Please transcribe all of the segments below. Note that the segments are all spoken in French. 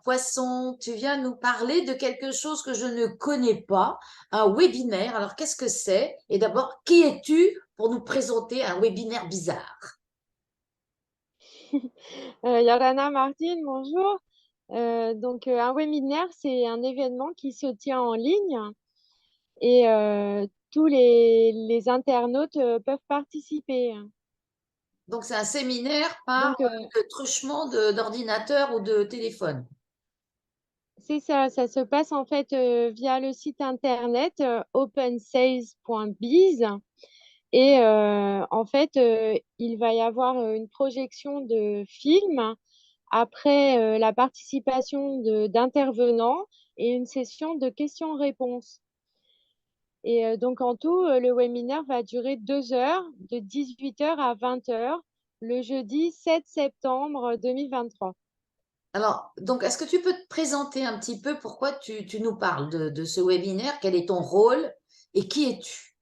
Poisson, tu viens nous parler de quelque chose que je ne connais pas, un webinaire. Alors, qu'est-ce que c'est? Et d'abord, qui es-tu pour nous présenter un webinaire bizarre? Yorana Martin, bonjour. Un webinaire, c'est un événement qui se tient en ligne et tous les internautes peuvent participer. Donc, c'est un séminaire par Donc, le truchement d'ordinateur ou de téléphone. c'est ça, ça se passe en fait via le site internet opensales.biz et il va y avoir une projection de films après la participation d'intervenants et une session de questions-réponses. Et donc, en tout, le webinaire va durer 2 heures, de 18 heures à 20 heures, le jeudi 7 septembre 2023. Alors, donc, est-ce que tu peux te présenter un petit peu pourquoi tu nous parles de ce webinaire? Quel est ton rôle et qui es-tu?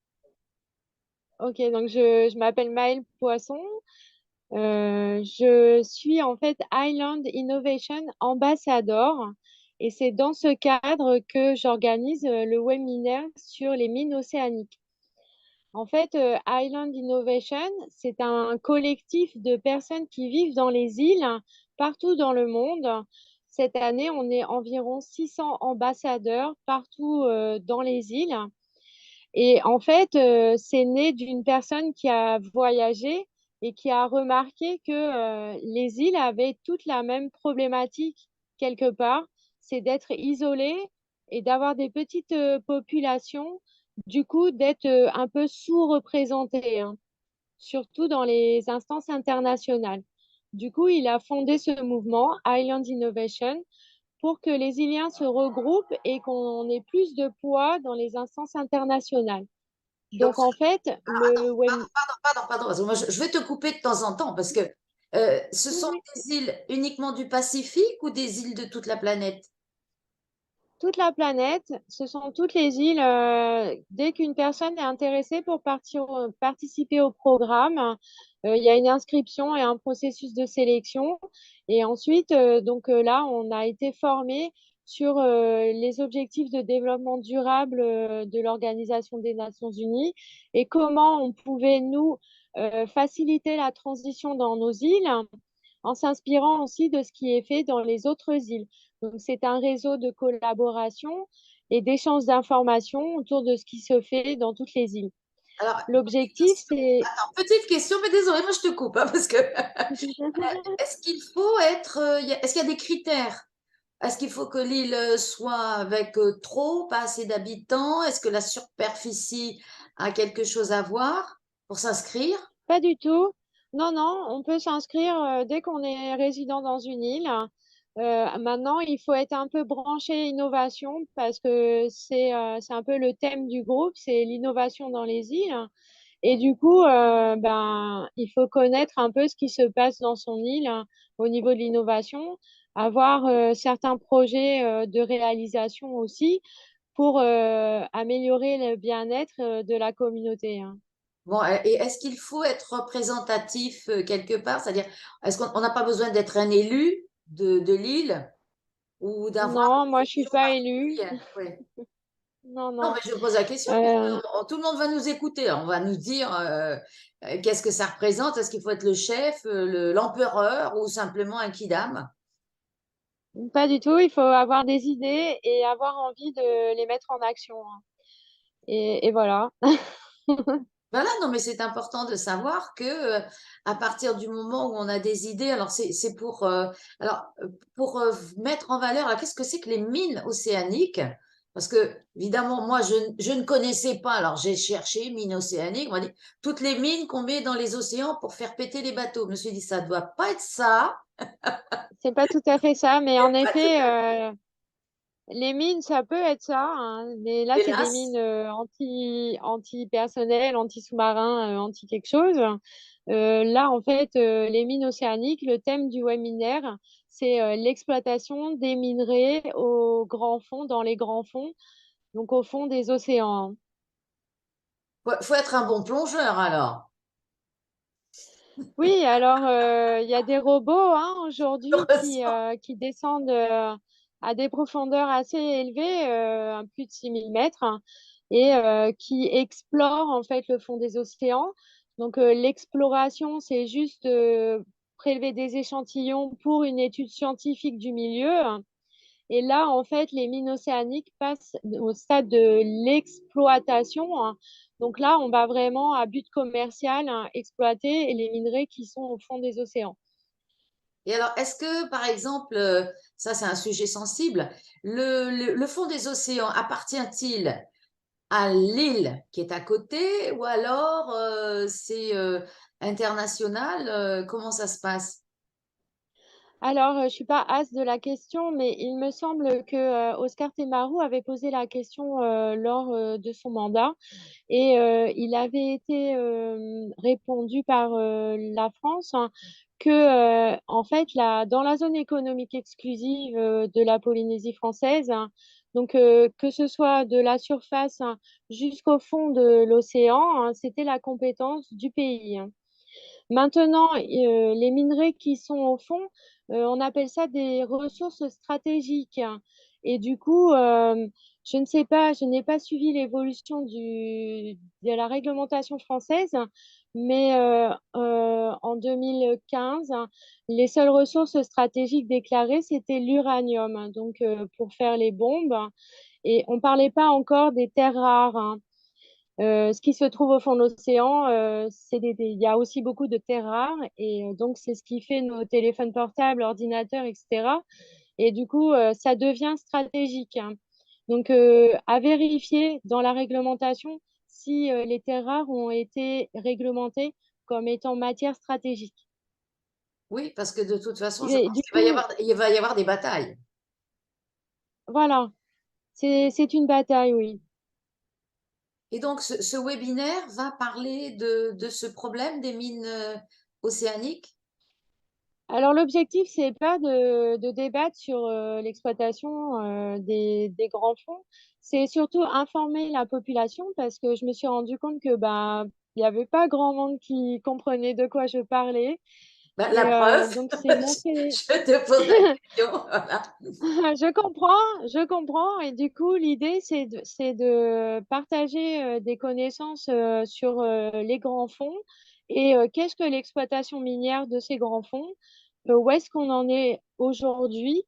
Ok, donc je m'appelle Maëlle Poisson. Je suis en fait Island Innovation Ambassador et c'est dans ce cadre que j'organise le webinaire sur les mines océaniques. En fait, Island Innovation, c'est un collectif de personnes qui vivent dans les îles partout dans le monde. Cette année, on est environ 600 ambassadeurs partout dans les îles. Et en fait, c'est né d'une personne qui a voyagé et qui a remarqué que les îles avaient toutes la même problématique quelque part, c'est d'être isolées et d'avoir des petites populations, du coup d'être un peu sous-représentées, hein, surtout dans les instances internationales. Du coup, il a fondé ce mouvement, Island Innovation, pour que les Iliens se regroupent et qu'on ait plus de poids dans les instances internationales. Donc, Donc, en fait, le web... pardon, parce que moi, je vais te couper de temps en temps parce que ce Oui, sont oui. des îles uniquement du Pacifique ou des îles de toute la planète? Toute la planète, ce sont toutes les îles. Dès qu'une personne est intéressée pour participer au programme, il y a une inscription et un processus de sélection. Et ensuite, là, on a été formé sur les objectifs de développement durable de l'Organisation des Nations Unies et comment on pouvait, nous, faciliter la transition dans nos îles en s'inspirant aussi de ce qui est fait dans les autres îles. Donc, c'est un réseau de collaboration et d'échange d'informations autour de ce qui se fait dans toutes les îles. Alors, L'objectif, c'est... petite question, mais désolée, moi je te coupe, hein, parce que est-ce qu'il faut être, est-ce qu'il y a des critères? Est-ce qu'il faut que l'île soit avec trop, pas assez d'habitants? Est-ce que la superficie a quelque chose à voir pour s'inscrire? Pas du tout. Non, non, on peut s'inscrire dès qu'on est résident dans une île. Maintenant, il faut être un peu branché innovation parce que c'est un peu le thème du groupe, c'est l'innovation dans les îles. Et du coup, il faut connaître un peu ce qui se passe dans son île, hein, au niveau de l'innovation, avoir certains projets de réalisation aussi pour améliorer le bien-être de la communauté, hein. Bon, et est-ce qu'il faut être représentatif quelque part? C'est-à-dire, est-ce qu'on n'a pas besoin d'être un élu de l'île ou d'avoir Non, une moi, je suis vision pas élue. particulière? Oui. Non, Non, non. mais je pose la question Euh, puisque tout le monde va nous écouter. On va nous dire qu'est-ce que ça représente. Est-ce qu'il faut être le chef, l'empereur ou simplement un kidam? Pas du tout. Il faut avoir des idées et avoir envie de les mettre en action, hein. Et voilà. Voilà, non, mais c'est important de savoir que à partir du moment où on a des idées, alors c'est pour mettre en valeur, alors qu'est-ce que c'est que les mines océaniques? Parce que évidemment, moi je ne connaissais pas, alors j'ai cherché mines océaniques, on m'a dit toutes les mines qu'on met dans les océans pour faire péter les bateaux. Je me suis dit ça doit pas être ça. C'est pas tout à fait ça, mais en effet, les mines, ça peut être ça, hein. Mais là, c'est des Hélas. mines anti-personnel, anti-sous-marin, anti-quelque chose. Là, en fait, les mines océaniques, le thème du webinaire, c'est l'exploitation des minerais au grand fond, dans les grands fonds, donc au fond des océans. Faut être un bon plongeur alors. Oui, alors il y a des robots hein, aujourd'hui Heureusement. qui descendent à des profondeurs assez élevées, plus de 6 000 mètres, hein, et qui explorent en fait le fond des océans. Donc l'exploration, c'est juste prélever des échantillons pour une étude scientifique du milieu. Et là, en fait, les mines océaniques passent au stade de l'exploitation, hein. Donc là, on va vraiment à but commercial hein, exploiter les minerais qui sont au fond des océans. Et alors, est-ce que, par exemple, ça c'est un sujet sensible, le fond des océans appartient-il à l'île qui est à côté ou alors c'est international? Comment ça se passe? Alors, je suis pas as de la question, mais il me semble que Oscar Temaru avait posé la question lors de son mandat et il avait été répondu par la France hein, que en fait dans la zone économique exclusive de la Polynésie française, hein, donc que ce soit de la surface hein, jusqu'au fond de l'océan, hein, c'était la compétence du pays, hein. Maintenant, les minerais qui sont au fond, on appelle ça des ressources stratégiques, hein. Et du coup, je ne sais pas, je n'ai pas suivi l'évolution de la réglementation française, mais en 2015, les seules ressources stratégiques déclarées, c'était l'uranium, hein, donc pour faire les bombes. Et on ne parlait pas encore des terres rares, hein. Ce qui se trouve au fond de l'océan, il y a aussi beaucoup de terres rares et donc c'est ce qui fait nos téléphones portables, ordinateurs, etc. Et du coup, ça devient stratégique, hein. Donc, à vérifier dans la réglementation si les terres rares ont été réglementées comme étant matière stratégique. Oui, parce que de toute façon, je Et pense du coup, il va y avoir des batailles. voilà, c'est une bataille, oui. Et donc, ce webinaire va parler de ce problème des mines océaniques. Alors l'objectif, c'est pas de débattre sur l'exploitation des grands fonds, c'est surtout informer la population parce que je me suis rendu compte que bah il n'y avait pas grand monde qui comprenait de quoi je parlais Ben, la et preuve, donc c'est montrer. je te pose la question. Voilà. Je comprends et du coup l'idée c'est de partager des connaissances sur les grands fonds et qu'est-ce que l'exploitation minière de ces grands fonds. Où est-ce qu'on en est aujourd'hui?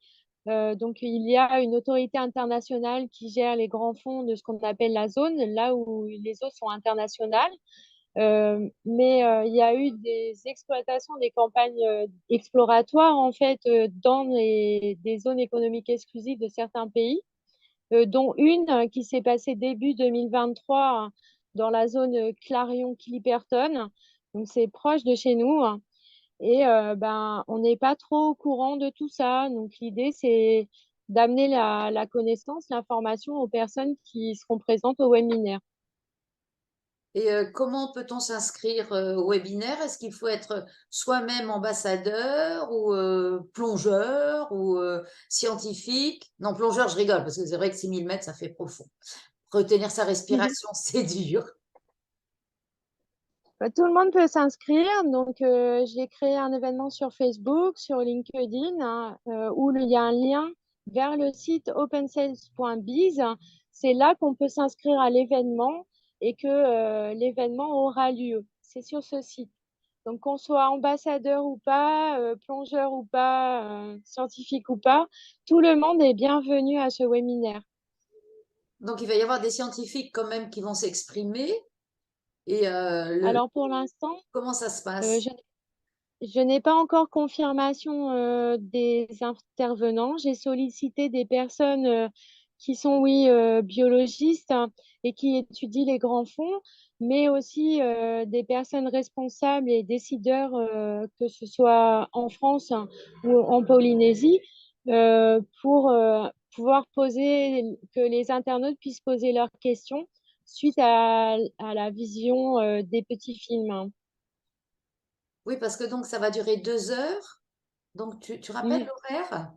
Donc, il y a une autorité internationale qui gère les grands fonds de ce qu'on appelle la zone, là où les eaux sont internationales. Mais il y a eu des exploitations, des campagnes exploratoires, en fait, dans des zones économiques exclusives de certains pays, dont une qui s'est passée début 2023 hein, dans la zone Clarion-Clipperton. Donc, c'est proche de chez nous, hein. Et ben, on n'est pas trop au courant de tout ça. Donc, l'idée, c'est d'amener la connaissance, l'information aux personnes qui seront présentes au webinaire. Et comment peut-on s'inscrire au webinaire? Est-ce qu'il faut être soi-même ambassadeur ou plongeur ou scientifique? Non, plongeur, je rigole, parce que c'est vrai que 6 000 mètres, ça fait profond. Retenir sa respiration, c'est dur. Bah, tout le monde peut s'inscrire. Donc, j'ai créé un événement sur Facebook, sur LinkedIn, hein, où il y a un lien vers le site opensales.biz. C'est là qu'on peut s'inscrire à l'événement et que l'événement aura lieu. C'est sur ce site. Donc, qu'on soit ambassadeur ou pas, plongeur ou pas, scientifique ou pas, tout le monde est bienvenu à ce webinaire. Donc, il va y avoir des scientifiques quand même qui vont s'exprimer. Et Alors, pour l'instant, comment ça se euh, passe? je Je n'ai pas encore confirmation des intervenants. J'ai sollicité des personnes qui sont, oui, biologistes hein, et qui étudient les grands fonds, mais aussi des personnes responsables et décideurs, que ce soit en France hein, ou en Polynésie, pour pouvoir poser, que les internautes puissent poser leurs questions suite à la vision des petits films, hein. Oui, parce que donc ça va durer 2 heures. Donc, tu rappelles Mm. l'horaire?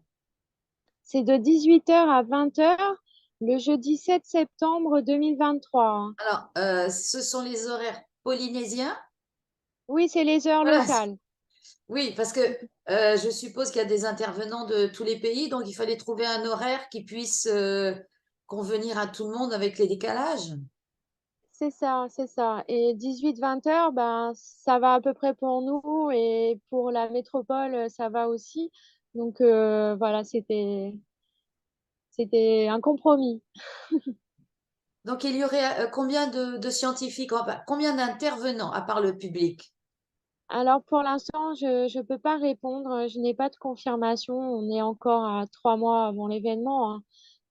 C'est de 18h à 20h le jeudi 7 septembre 2023, hein. Alors, ce sont les horaires polynésiens. Oui, c'est les heures Voilà. locales. Oui, parce que je suppose qu'il y a des intervenants de tous les pays, donc il fallait trouver un horaire qui puisse convenir à tout le monde avec les décalages. C'est ça, c'est ça. Et 18-20 heures, ben, ça va à peu près pour nous et pour la métropole, ça va aussi. Donc voilà, c'était un compromis. Donc il y aurait combien de scientifiques, enfin, combien d'intervenants à part le public? Alors pour l'instant, je peux pas répondre. Je n'ai pas de confirmation. On est encore à 3 mois avant l'événement, hein.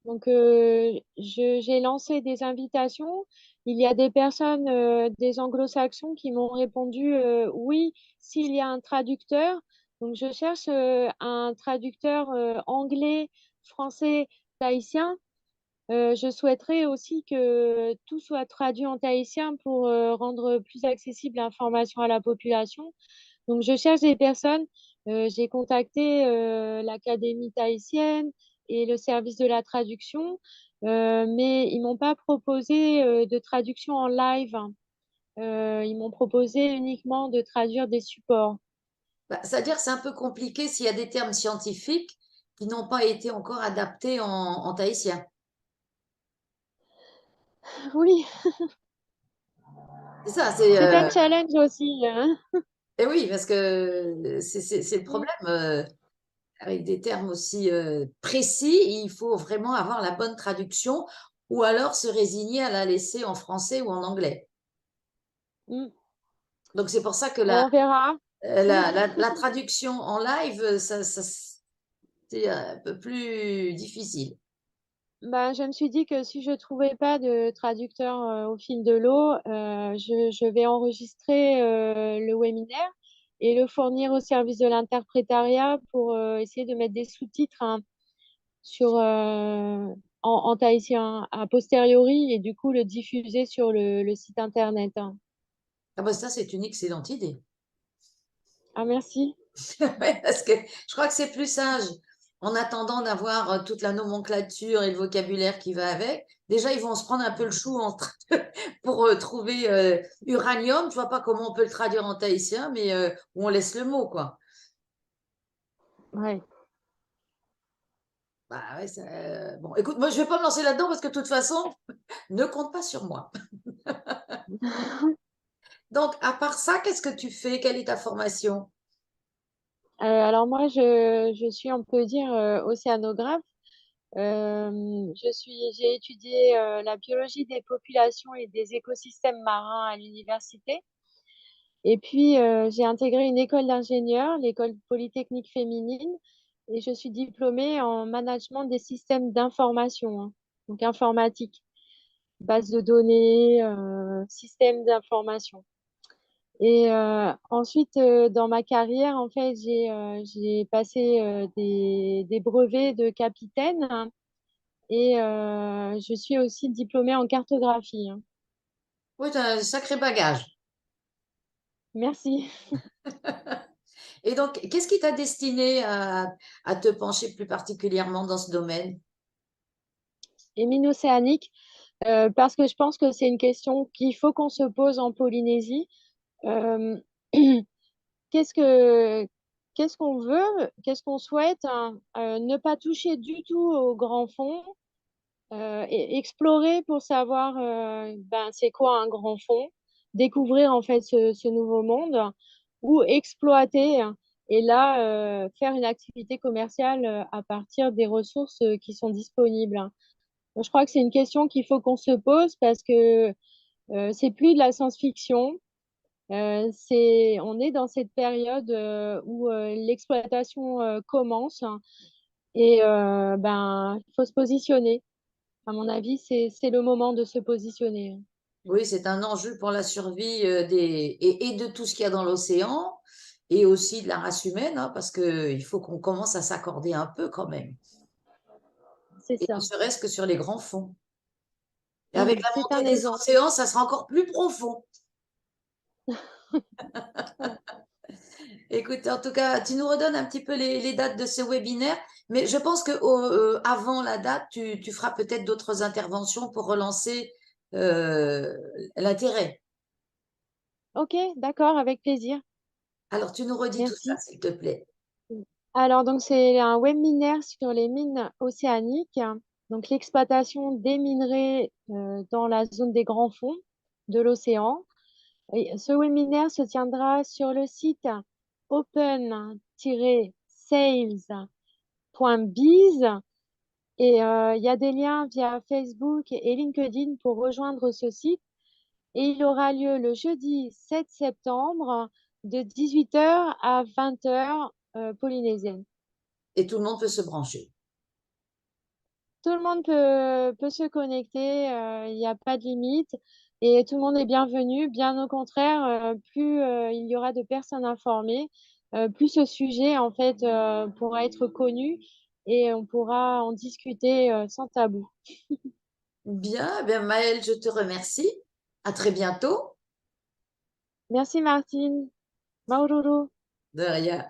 Donc j'ai lancé des invitations. Il y a des personnes, des anglo-saxons qui m'ont répondu oui, s'il y a un traducteur. Donc je cherche un traducteur anglais, français, tahitien. Je souhaiterais aussi que tout soit traduit en tahitien pour rendre plus accessible l'information à la population. Donc, je cherche des personnes. J'ai contacté l'Académie tahitienne et le service de la traduction, mais ils m'ont pas proposé de traduction en live. Ils m'ont proposé uniquement de traduire des supports. Bah, c'est-à-dire que c'est un peu compliqué s'il y a des termes scientifiques qui n'ont pas été encore adaptés en tahitien. Oui, C'est ça, c'est un challenge aussi, hein. et oui, parce que c'est le Mm, problème. Avec des termes aussi précis, il faut vraiment avoir la bonne traduction ou alors se résigner à la laisser en français ou en anglais. mm. Donc c'est pour ça que Bon, on verra. la traduction en live, c'est un peu plus difficile. Ben, je me suis dit que si je trouvais pas de traducteur au fil de l'eau, je vais enregistrer le webinaire et le fournir au service de l'interprétariat pour essayer de mettre des sous-titres, hein, sur, en tahitien a posteriori et du coup le diffuser sur le site internet, hein. Ah bah ça, c'est une excellente idée. Ah, merci. Ouais, parce que je crois que c'est plus sage. En attendant d'avoir toute la nomenclature et le vocabulaire qui va avec, déjà, ils vont se prendre un peu le chou pour trouver uranium. Je vois pas comment on peut le traduire en tahitien, mais où on laisse le mot, quoi. Ouais. Bah ouais, bon, écoute, moi, je vais pas me lancer là-dedans parce que de toute façon, ne compte pas sur moi. Donc, à part ça, qu'est-ce que tu fais? Quelle est ta formation? Alors moi, je suis, on peut dire, océanographe. J'ai étudié la biologie des populations et des écosystèmes marins à l'université. Et puis, j'ai intégré une école d'ingénieur, l'école polytechnique féminine, et je suis diplômée en management des systèmes d'information, hein, donc informatique, base de données, système d'information. Et ensuite, dans ma carrière, en fait, j'ai passé des brevets de capitaine, hein, et je suis aussi diplômée en cartographie, hein. Oui, tu as un sacré bagage. Merci. Et donc, qu'est-ce qui t'a destiné à te pencher plus particulièrement dans ce domaine? Et mine océanique, parce que je pense que c'est une question qu'il faut qu'on se pose en Polynésie. Euh, qu'est-ce que, qu'est-ce qu'on veut, qu'est-ce qu'on souhaite, hein, ne pas toucher du tout au grand fond, et explorer pour savoir ben, c'est quoi un grand fond, découvrir en fait ce nouveau monde, ou exploiter, hein, et là faire une activité commerciale à partir des ressources qui sont disponibles, hein. Donc, je crois que c'est une question qu'il faut qu'on se pose parce que c'est plus de la science-fiction. On est dans cette période où l'exploitation commence, hein, et ben, il faut se positionner. À mon avis, c'est le moment de se positionner. Oui, c'est un enjeu pour la survie et de tout ce qu'il y a dans l'océan et aussi de la race humaine, hein, parce qu'il faut qu'on commence à s'accorder un peu quand même. C'est Et ne ça. serait-ce que sur les grands fonds. Et avec la C'est un montée des exemple. océans, ça sera encore plus profond. Écoute, en tout cas, tu nous redonnes un petit peu les dates de ce webinaire, mais je pense que avant la date, tu feras peut-être d'autres interventions pour relancer l'intérêt. Ok, d'accord, avec plaisir. Alors, tu nous redis tout ça, Merci. s'il te plaît. Alors, donc, c'est un webinaire sur les mines océaniques, donc l'exploitation des minerais dans la zone des grands fonds de l'océan. Et ce webinaire se tiendra sur le site open-sales.biz et il y a des liens via Facebook et LinkedIn pour rejoindre ce site. Et il aura lieu le jeudi 7 septembre de 18 h à 20 h polynésienne. Et tout le monde peut se brancher. Tout le monde peut se connecter, il n'y a pas de limite et tout le monde est bienvenu. Bien au contraire, plus il y aura de personnes informées, plus ce sujet en fait pourra être connu et on pourra en discuter sans tabou. Bien, bien Maëlle, je te remercie. À très bientôt. Merci Martine. Maururu. De rien.